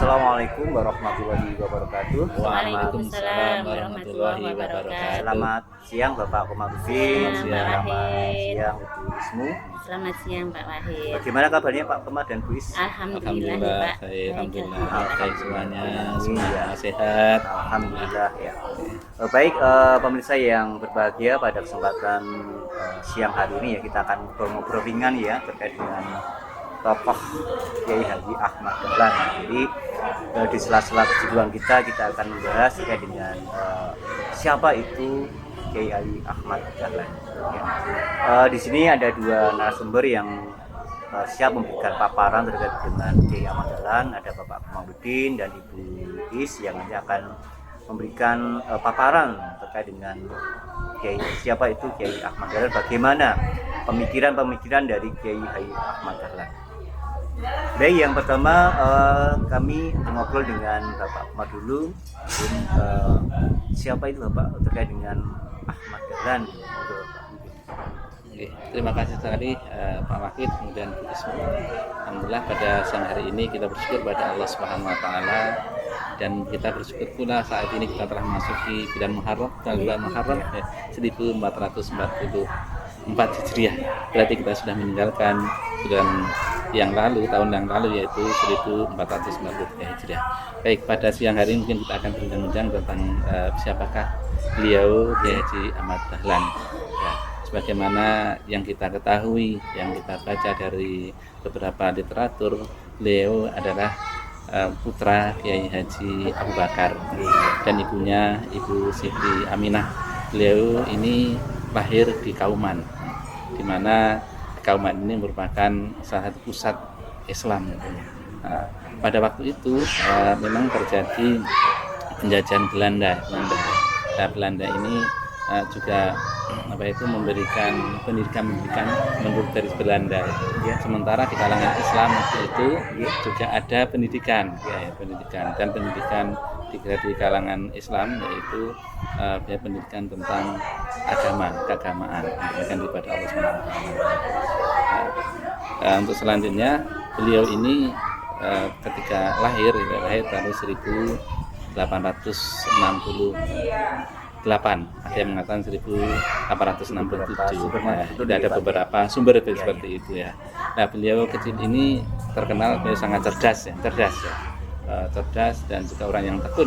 Assalamualaikum warahmatullahi wabarakatuh. Waalaikumsalam warahmatullahi wabarakatuh. Selamat siang Bapak Komarudin. Selamat siang. Selamat siang Ibu Ismu. Selamat siang Pak Wahid. Bagaimana kabarnya Pak Komar dan Bu Is? Alhamdulillah ya, Pak. Baik, alhamdulillah Baik. baik semuanya, Iya. semuanya sehat. Alhamdulillah ya. Baik pemirsa yang berbahagia, pada kesempatan siang hari ini ya kita akan ngobrol ringan ya terkait dengan tokoh Kiai Haji Ahmad Dahlan. Jadi di sela-sela kesibukan kita akan membahas terkait dengan siapa itu Kiai Haji Ahmad Dahlan. Ya. Di sini ada dua narasumber yang siap memberikan paparan terkait dengan Kiai Ahmad Dahlan. Ada Bapak Komarudin dan Ibu Is yang nanti akan memberikan paparan terkait dengan Kiai, siapa itu Kiai Ahmad Dahlan, bagaimana pemikiran dari Kiai Haji Ahmad Dahlan. Baik, yang pertama kami ngobrol dengan Bapak Ahmad dulu. Siapa itu Bapak terkait dengan Ahmad Dahlan? Oke, terima kasih sekali Pak Wahid kemudian Bu Ismu. Alhamdulillah pada siang hari ini kita bersyukur pada Allah Subhanahu Wa Taala, dan kita bersyukur pula saat ini kita telah memasuki bulan Muharram, bulan Muharram 1444 Hijriah. Berarti kita sudah meninggalkan bulan yang lalu, tahun yang lalu, yaitu 1443 Hijriah. Baik, pada siang hari ini mungkin kita akan berbincang tentang siapakah beliau, Kiai Haji Ahmad Dahlan. Ya, sebagaimana yang kita ketahui, yang kita baca dari beberapa literatur, beliau adalah putra Kiai Haji Abu Bakar dan ibunya Ibu Siti Aminah. Beliau ini lahir di Kauman, di mana Kauman ini merupakan salah satu pusat Islam. Pada waktu itu memang terjadi penjajahan Belanda. Belanda ini juga memberikan pendidikan menurut dari Belanda. Ya. Sementara di kalangan Islam waktu itu juga ada pendidikan dan pendidikan di kalangan Islam, yaitu pendidikan tentang keagamaan, pendidikan kepada Allah Subhanahu wa Taala. Untuk selanjutnya beliau ini ketika lahir tahun 1868, ada yang mengatakan 1867. Tidak ada beberapa sumber seperti itu ya. Nah, beliau kecil ini terkenal beliau sangat cerdas dan juga orang yang tekun.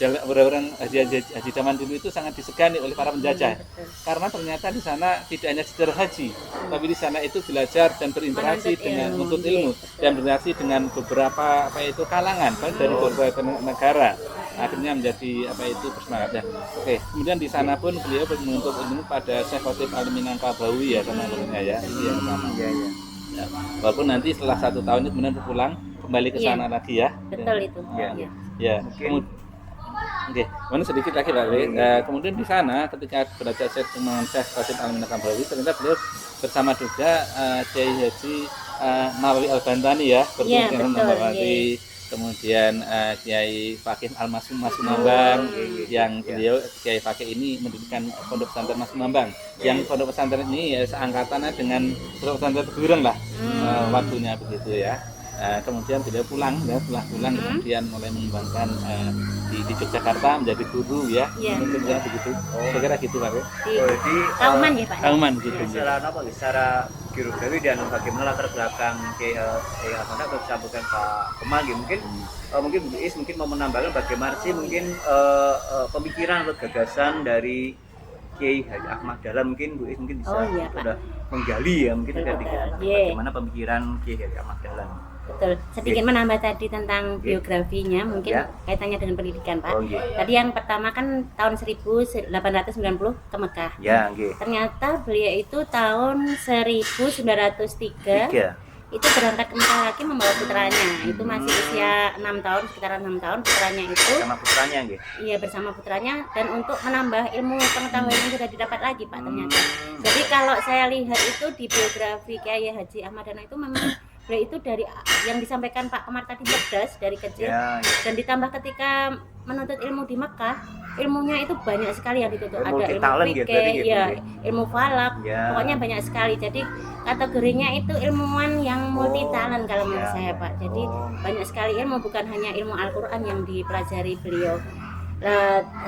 orang haji zaman dulu itu sangat disegani oleh para penjajah. Betul. Karena ternyata di sana tidak hanya sekedar haji, tapi di sana itu belajar dan berinteraksi Menuntut dengan ilmu. menuntut ilmu Betul. dan berinteraksi dengan beberapa kalangan baik dari beberapa negara. Akhirnya menjadi bersemangat ya. Oke, kemudian di sana pun beliau menuntut ilmu pada Syekh Khotib Al-Minangkabawi ya teman-teman ya. Itu yang pertama. Iya, iya. Ya. Walaupun nanti setelah 1 tahun itu kemudian pulang kembali ke Iya. sana lagi ya. Betul itu. Iya. Iya. Ya. Mungkin Oke, kemudian sedikit lagi Pak. Kemudian di sana ketika belajar dengan Syekh Qasim Al-Minangkabawi, ternyata beliau bersama juga Kiai Haji Nawawi Al-Bantani ya, Iya, bertemu betul, Nawawi, kemudian Kiai Fakih Al-Masumambang, yang beliau Kiai Fakih ini mendirikan Pondok Pesantren Masumambang. Yang Pondok Pesantren ini ya seangkatannya dengan Pondok Pesantren Teguren lah, waktunya begitu ya. Kemudian beliau pulang ya, setelah pulang kemudian mulai mengembangkan di Yogyakarta menjadi guru ya. Iya. Mungkin ya begitu. Saya kira gitu Pak. Di jadi Kauman ya Pak. Kauman gitu. secara apa? Secara geografi dan bagaimana latar belakang Ahmad atau disampaikan Pak Kemal gitu. Mungkin Bu Is mungkin mau menambahkan bagaimana sih mungkin pemikiran atau gagasan dari Kiai Haji Ahmad Dahlan, mungkin Bu Is mungkin bisa Oh, iya, Pak. udah menggali ya mungkin Betul, sedikit betul. Iya. bagaimana pemikiran Kiai Haji Ahmad Dahlan. Betul. Sedikit menambah tadi tentang Oke. biografinya, mungkin Ya. kaitannya dengan pendidikan, Pak. Oh, iya. Tadi yang pertama kan tahun 1890 ke Mekah. Ya, nggih. Ternyata beliau itu tahun 1903 Tiga. itu berangkat ke Mekah lagi membawa putranya. Itu masih usia 6 tahun, sekitaran 6 tahun putranya itu. Sama putranya nggih. Iya, bersama putranya, dan untuk menambah ilmu pengetahuan yang sudah didapat lagi Pak ternyata. Jadi kalau saya lihat itu di biografi Kiai Haji Ahmad Dahlan itu memang beliau itu dari yang disampaikan Pak Kemar tadi cerdas dari kecil, Ya, ya. dan ditambah ketika menuntut ilmu di Mekah, ilmunya itu banyak sekali yang dituntut. Ada ilmu Multi-talent gitu, fikih, gitu, ya, gitu. ilmu falak, Ya. pokoknya banyak sekali. Jadi kategorinya itu ilmuwan yang multi talent kalau menurut ya. saya Pak. Jadi banyak sekali ilmu, bukan hanya ilmu Al-Quran yang dipelajari beliau.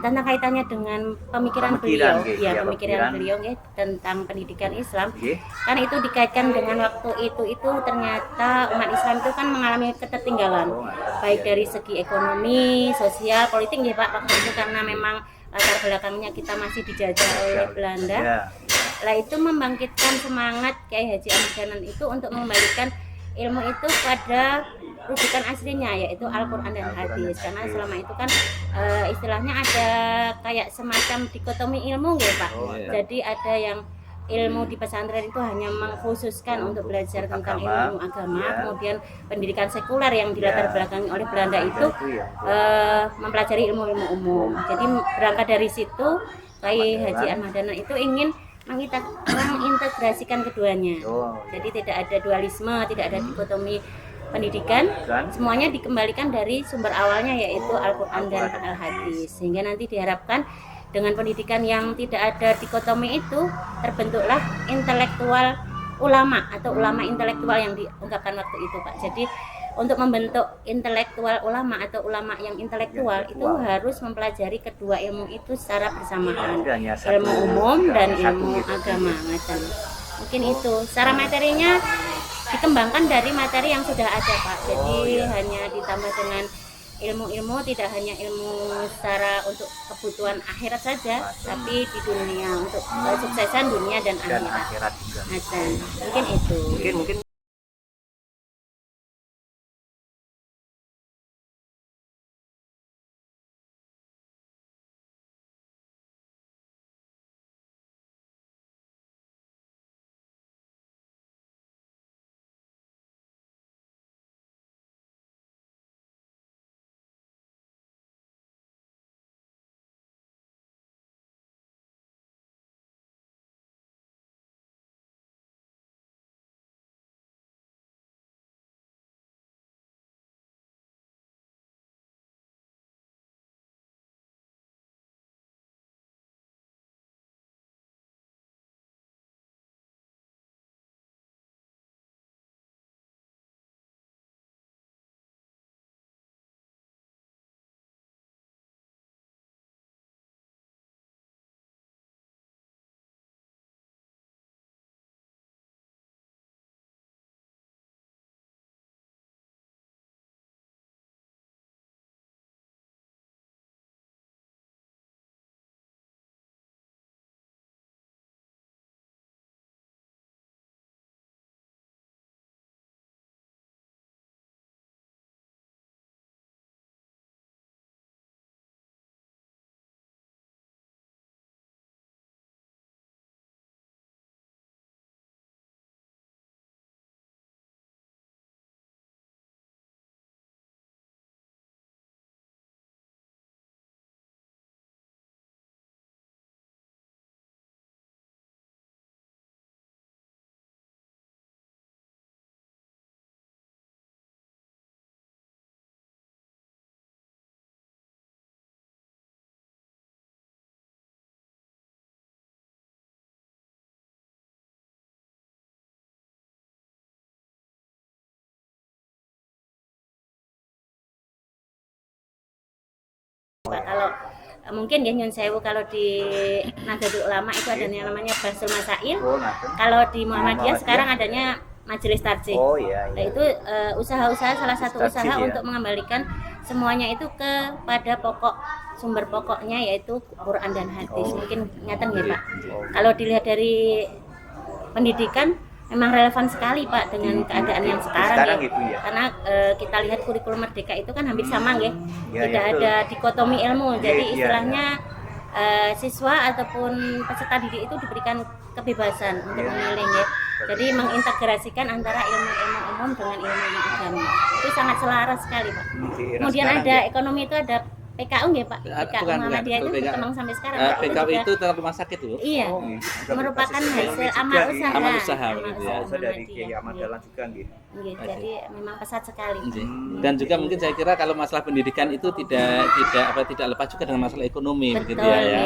Tentang kaitannya dengan pemikiran beliau, nggih. ya, Ya, pemikiran beliau nggih, tentang pendidikan Islam, Nggih. kan itu dikaitkan dengan waktu itu ternyata umat Islam itu kan mengalami ketertinggalan, baik dari segi ekonomi, sosial, politik ya Pak waktu itu, karena memang latar belakangnya kita masih dijajah oleh Belanda. Ya. Lah itu membangkitkan semangat Kiai Haji Ahmad Dahlan itu untuk mengembalikan ilmu itu pada rujukan aslinya, yaitu Al-Quran dan Hadis. Karena selama itu kan istilahnya ada kayak semacam dikotomi ilmu ya Pak. Oh, iya. Jadi ada yang ilmu di pesantren itu hanya mengkhususkan untuk belajar tentang Agama, ilmu agama, ya. kemudian pendidikan sekuler yang dilatar Ya. belakangi oleh Belanda itu Itu ya. mempelajari ilmu-ilmu umum. Jadi berangkat dari situ Kiai Haji Ahmad Dahlan itu ingin mengintegrasikan keduanya. Oh, Jadi tidak ada dualisme, tidak ada dikotomi pendidikan, Dan semuanya dikembalikan dari sumber awalnya yaitu Al-Quran dan Al-Hadis. Sehingga nanti diharapkan dengan pendidikan yang tidak ada dikotomi itu terbentuklah intelektual ulama atau ulama intelektual yang diungkapkan waktu itu Pak. Jadi untuk membentuk intelektual ulama atau ulama yang intelektual itu harus mempelajari kedua ilmu itu secara bersamaan, Tidak hanya satu- ilmu umum dan satu ilmu gitu. agama macam. Mungkin itu secara materinya dikembangkan dari materi yang sudah ada Pak. Jadi hanya ditambah dengan ilmu-ilmu, tidak hanya ilmu secara untuk kebutuhan akhirat saja, tapi di dunia untuk kesuksesan dunia dan dan akhirat. akhirat juga. Macam mungkin itu. Mungkin Pak. Kalau mungkin ya nyun sewu, kalau di Nahdlatul Ulama itu ada yang namanya Basul Masail. Oh, nah, Kalau di Muhammadiyah sekarang adanya Majelis Tarjih. oh iya, Nah, iya. itu usaha-usaha, salah satu Tarjih, usaha ya. untuk mengembalikan semuanya itu kepada sumber pokoknya, yaitu Quran dan hadis. Oh. Mungkin ngeten ya Pak. Oh. Kalau dilihat dari pendidikan memang relevan sekali Pak dengan keadaan yang sekarang, ya. gitu ya. Karena kita lihat kurikulum Merdeka itu kan hampir sama ya. Ya, Tidak ya, betul. ada dikotomi ilmu. Iya, Jadi iya, istilahnya siswa ataupun peserta didik itu diberikan kebebasan untuk Iya. memilih ya. Jadi mengintegrasikan antara ilmu-ilmu umum dengan ilmu-ilmu agama. Itu sangat selaras sekali Pak. Di era Kemudian sekarang ada ya. ekonomi, itu ada PKU ya Pak. PKU Bukan, Muhammadiyah itu bukan. berkembang sampai sekarang. Pak. PKU juga- itu dalam rumah sakit tuh. Iya, Oh, iya. merupakan Basis hasil ekonomi amal juga, usaha. iya. Amal usaha, begitu ya. Oh, dari Muhammadiyah. Kiai Ahmad Dahlan juga gitu. Iya, jadi memang pesat sekali. Iya. Dan juga mungkin saya kira kalau masalah pendidikan itu tidak lepas juga dengan masalah ekonomi, Betul, begitu ya. iya.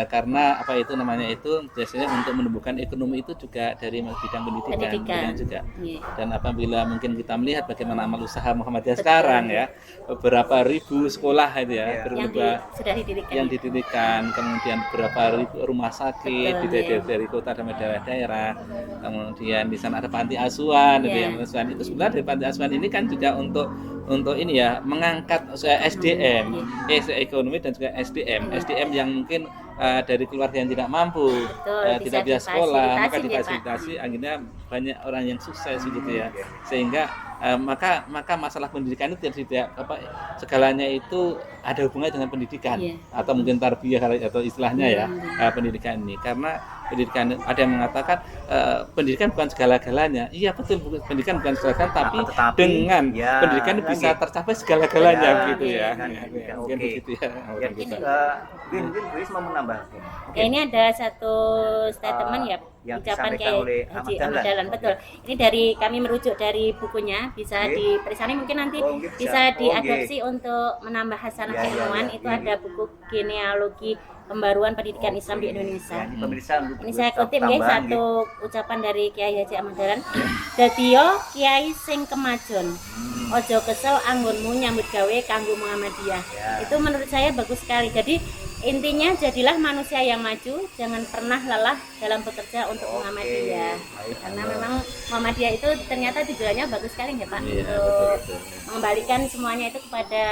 Karena apa itu namanya itu biasanya untuk menumbuhkan ekonomi itu juga dari bidang pendidikan, Pendidikan. juga. Iya. Dan apabila mungkin kita melihat bagaimana amal usaha Muhammadiyah Betul. sekarang ya, beberapa ribu sekolah itu ya, Iya. Sudah didirikan. yang didirikan, kemudian beberapa ribu rumah sakit Betul, dari kota dan daerah-daerah, kemudian di sana ada panti asuhan, gitu Iya. ya, panti asuhan itu sebenarnya dari panti asuhan ini kan juga untuk ini ya, mengangkat SDM, ekonomi dan juga SDM yang mungkin dari keluarga yang tidak mampu, Betul, tidak bisa bisa sekolah, maka difasilitasi, ya, Pak. difasilitasi, akhirnya banyak orang yang sukses gitu ya, sehingga maka masalah pendidikan itu tidak segalanya itu ada hubungannya dengan pendidikan, Iya. atau mungkin tarbiyah atau istilahnya ya, Iya. pendidikan ini, karena pendidikan ada yang mengatakan pendidikan bukan segala-galanya. Iya betul, pendidikan bukan segala-galanya, tapi Tetapi, dengan ya, pendidikan bisa lagi. tercapai segala-galanya Ya, gitu ya. kan, Ya, ya, mungkin oke. begitu ya. Ya, mungkin mungkin Bu Is mau menambahkan. Ya, ini ada satu statement ya, yang ucapan disampaikan Kiai oleh Haji Ahmad Ahmad Dahlan. Dahlan, betul. Ini dari kami merujuk dari bukunya, bisa Oke. diperisani, mungkin nanti Oh, mungkin bisa. bisa Oh, diadopsi untuk menambah hasanah Ya, ya, keilmuan. ya. Itu Ini. ada buku genealogi pembaruan pendidikan Islam di Indonesia. Ya, ini pemirsa untuk Ini saya kutip ya, tambahan, satu ucapan dari Kiai Haji Ahmad Dahlan. Dadiyo Kiai sing kemajon. Ojo kesel anggonmu nyambut gawe kanggo Muhammadiyah. Ya. Itu menurut saya bagus sekali. Jadi intinya jadilah manusia yang maju, jangan pernah lelah dalam bekerja untuk Oke. Muhammadiyah. Baik, Karena Anda. memang Muhammadiyah itu ternyata tujuannya bagus sekali ya Pak, Iya, untuk betul. mengembalikan semuanya itu kepada